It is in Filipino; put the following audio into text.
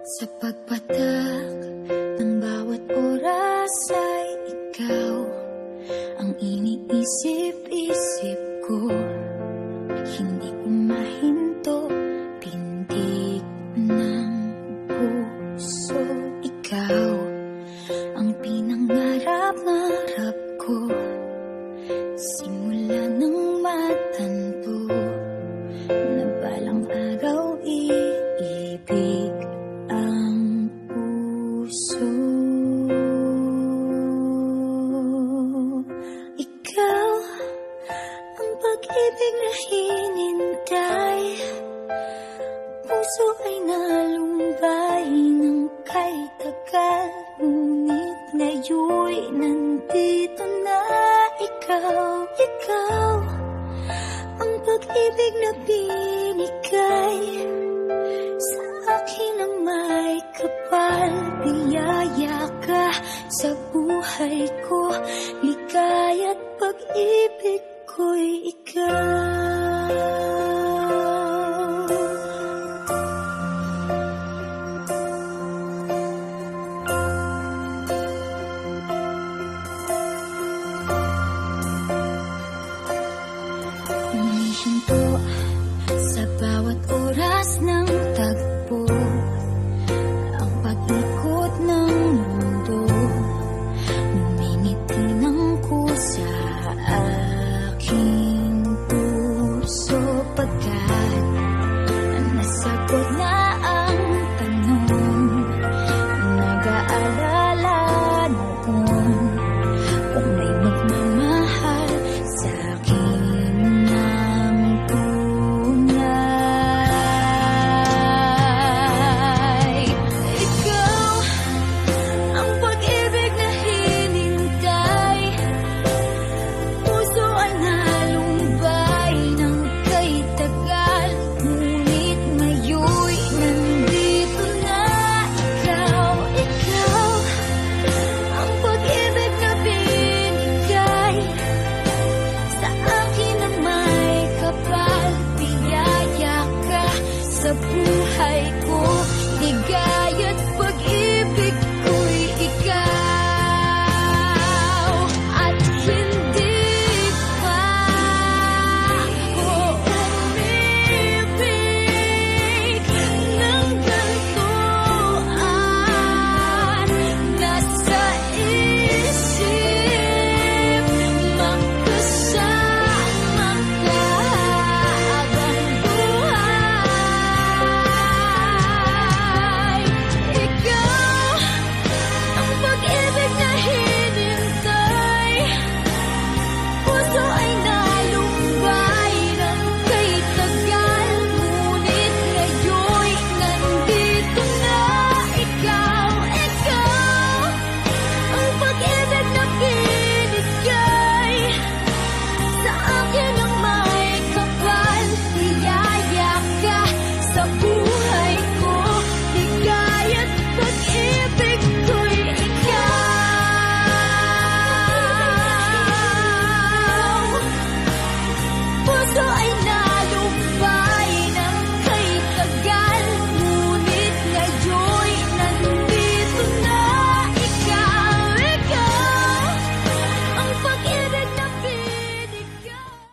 Sa pagpatak ng bawat oras ay ikaw ang iniisip-isip ko. Hindi ko mahinto, pintig ng puso. Ikaw ang pinangarap-ngarap ko, simula ng matanto na balang araw iibig ang puso. Ikaw ang pag-ibig na hinintay, puso ay nalumbay ng kay tagal, ngunit ngayon'y nandito na ikaw. Ikaw ang pag-ibig na binigay sa akin ang may kapal. Biyaya ka sa buhay ko, ligaya't pag-ibig ko'y ikaw. Humihinto sa bawat oras ng tagpo, ang pag-ikot ng mundo, numingiti ng kusa aking puso. Pagkat nasagot na ang tanong, nag-aalala noon kung may magmamahal sa akin ng tunay. Ikaw ang pag-ibig na hinintay, puso ay nalumbay ng kay tagal, ngunit ngayon'y nandito na ikaw. Ikaw ang pag-ibig na binigay sa akin ang may kapal. Biyaya ka sa buhay ko, ligay